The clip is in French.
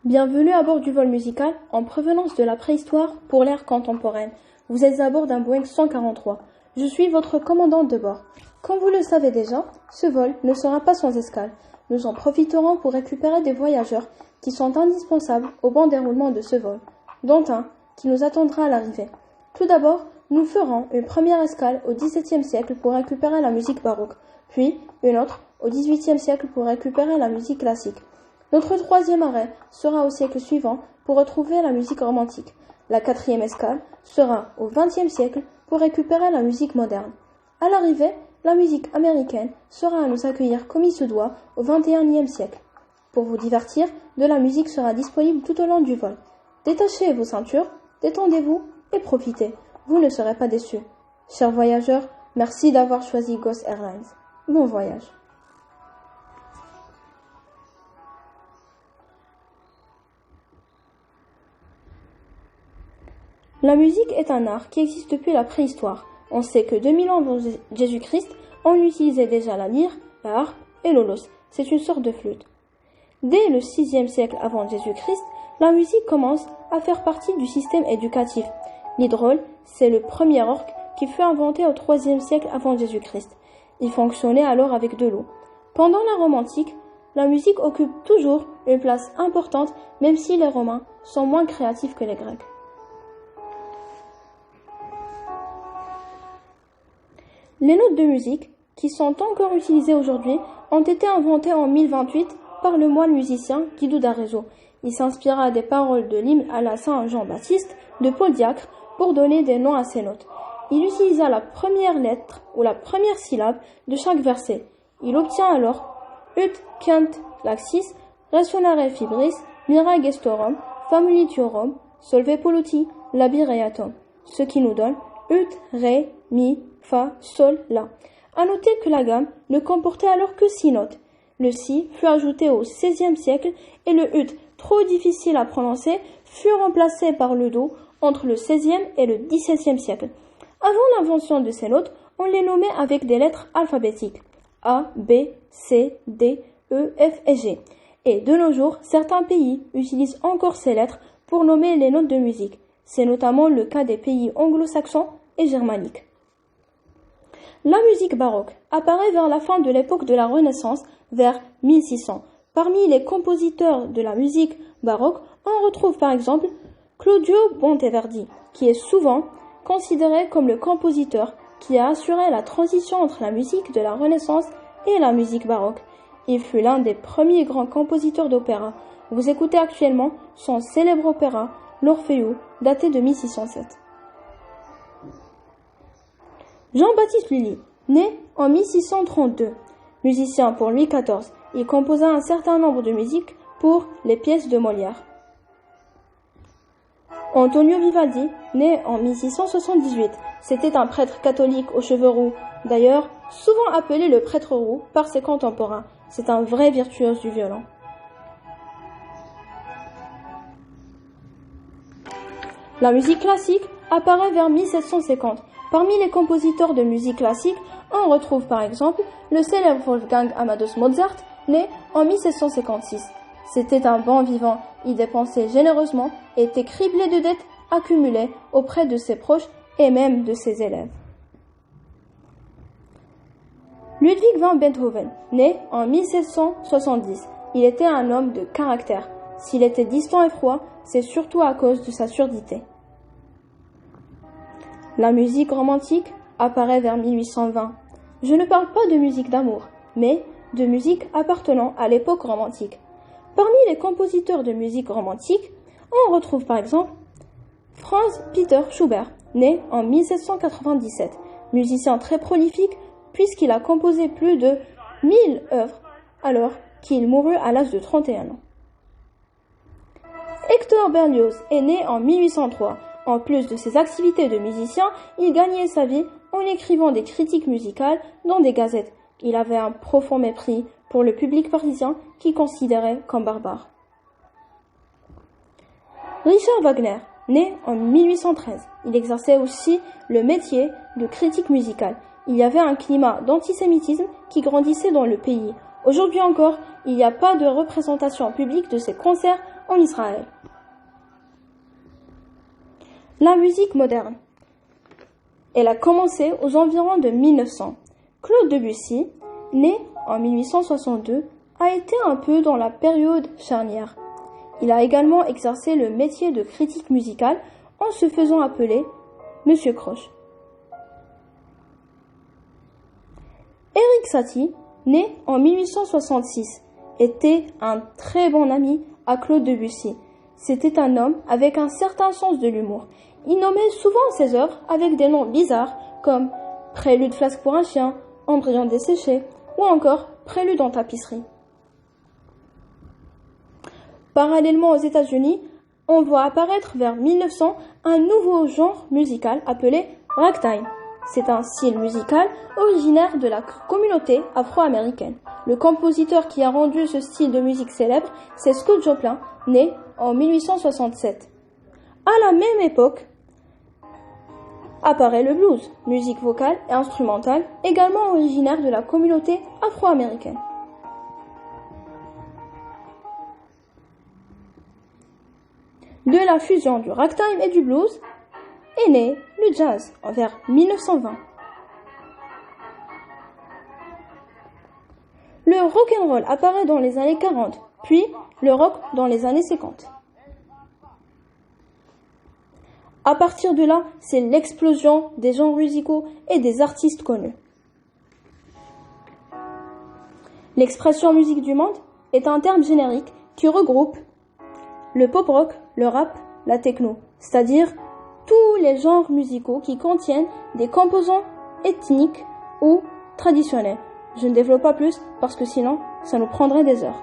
Bienvenue à bord du vol musical en provenance de la préhistoire pour l'ère contemporaine. Vous êtes à bord d'un Boeing 143. Je suis votre commandante de bord. Comme vous le savez déjà, ce vol ne sera pas sans escale. Nous en profiterons pour récupérer des voyageurs qui sont indispensables au bon déroulement de ce vol, dont un qui nous attendra à l'arrivée. Tout d'abord, nous ferons une première escale au XVIIe siècle pour récupérer la musique baroque, puis une autre au XVIIIe siècle pour récupérer la musique classique. Notre troisième arrêt sera au siècle suivant pour retrouver la musique romantique. La quatrième escale sera au XXe siècle pour récupérer la musique moderne. À l'arrivée, la musique américaine sera à nous accueillir comme il se doit au XXIe siècle. Pour vous divertir, de la musique sera disponible tout au long du vol. Détachez vos ceintures, détendez-vous et profitez. Vous ne serez pas déçus. Chers voyageurs, merci d'avoir choisi Ghost Airlines. Bon voyage. La musique est un art qui existe depuis la préhistoire. On sait que 2000 ans avant Jésus-Christ, on utilisait déjà la lyre, la harpe et l'holos. C'est une sorte de flûte. Dès le 6e siècle avant Jésus-Christ, la musique commence à faire partie du système éducatif. L'hydraule, c'est le premier orgue qui fut inventé au 3e siècle avant Jésus-Christ. Il fonctionnait alors avec de l'eau. Pendant la Rome antique, la musique occupe toujours une place importante, même si les Romains sont moins créatifs que les Grecs. Les notes de musique, qui sont encore utilisées aujourd'hui, ont été inventées en 1028 par le moine musicien Guido d'Arezzo. Il s'inspira des paroles de l'hymne à la Saint Jean-Baptiste de Paul Diacre pour donner des noms à ces notes. Il utilisa la première lettre ou la première syllabe de chaque verset. Il obtient alors ut cant laxis, resonare fibris, mira gestorum, famuliturum, solve polluti, labireatum, ce qui nous donne ut, ré, mi, fa, sol, la. À noter que la gamme ne comportait alors que 6 notes. Le si fut ajouté au XVIe siècle et le ut, trop difficile à prononcer, fut remplacé par le do entre le XVIe et le XVIIe siècle. Avant l'invention de ces notes, on les nommait avec des lettres alphabétiques A, B, C, D, E, F et G. Et de nos jours, certains pays utilisent encore ces lettres pour nommer les notes de musique. C'est notamment le cas des pays anglo-saxons et germaniques. La musique baroque apparaît vers la fin de l'époque de la Renaissance, vers 1600. Parmi les compositeurs de la musique baroque, on retrouve par exemple Claudio Monteverdi, qui est souvent considéré comme le compositeur qui a assuré la transition entre la musique de la Renaissance et la musique baroque. Il fut l'un des premiers grands compositeurs d'opéra. Vous écoutez actuellement son célèbre opéra, l'Orfeo, daté de 1607. Jean-Baptiste Lully, né en 1632, musicien pour Louis XIV, il composa un certain nombre de musiques pour les pièces de Molière. Antonio Vivaldi, né en 1678, c'était un prêtre catholique aux cheveux roux, d'ailleurs souvent appelé le prêtre roux par ses contemporains. C'est un vrai virtuose du violon. La musique classique apparaît vers 1750. Parmi les compositeurs de musique classique, on retrouve par exemple le célèbre Wolfgang Amadeus Mozart, né en 1756. C'était un bon vivant, il dépensait généreusement et était criblé de dettes accumulées auprès de ses proches et même de ses élèves. Ludwig van Beethoven, né en 1770, il était un homme de caractère. S'il était distant et froid, c'est surtout à cause de sa surdité. La musique romantique apparaît vers 1820. Je ne parle pas de musique d'amour, mais de musique appartenant à l'époque romantique. Parmi les compositeurs de musique romantique, on retrouve par exemple Franz Peter Schubert, né en 1797, musicien très prolifique puisqu'il a composé plus de 1000 œuvres alors qu'il mourut à l'âge de 31 ans. Hector Berlioz est né en 1803. En plus de ses activités de musicien, il gagnait sa vie en écrivant des critiques musicales dans des gazettes. Il avait un profond mépris pour le public parisien qu'il considérait comme barbare. Richard Wagner, né en 1813, il exerçait aussi le métier de critique musicale. Il y avait un climat d'antisémitisme qui grandissait dans le pays. Aujourd'hui encore, il n'y a pas de représentation publique de ces concerts en Israël. La musique moderne. Elle a commencé aux environs de 1900. Claude Debussy, né en 1862, a été un peu dans la période charnière. Il a également exercé le métier de critique musical en se faisant appeler Monsieur Croche. Erik Satie, né en 1866, était un très bon ami à Claude Debussy. C'était un homme avec un certain sens de l'humour. Il nommait souvent ses œuvres avec des noms bizarres comme Prélude flasque pour un chien, Embryon desséché ou encore Prélude en tapisserie. Parallèlement aux États-Unis, on voit apparaître vers 1900 un nouveau genre musical appelé ragtime. C'est un style musical originaire de la communauté afro-américaine. Le compositeur qui a rendu ce style de musique célèbre, c'est Scott Joplin, né en 1867. À la même époque, apparaît le blues, musique vocale et instrumentale, également originaire de la communauté afro-américaine. De la fusion du ragtime et du blues est né le jazz vers 1920. Le rock'n'roll apparaît dans les années 40, puis le rock dans les années 50. À partir de là, c'est l'explosion des genres musicaux et des artistes connus. L'expression musique du monde est un terme générique qui regroupe le pop-rock, le rap, la techno, c'est-à-dire tous les genres musicaux qui contiennent des composants ethniques ou traditionnels. Je ne développe pas plus parce que sinon, ça nous prendrait des heures.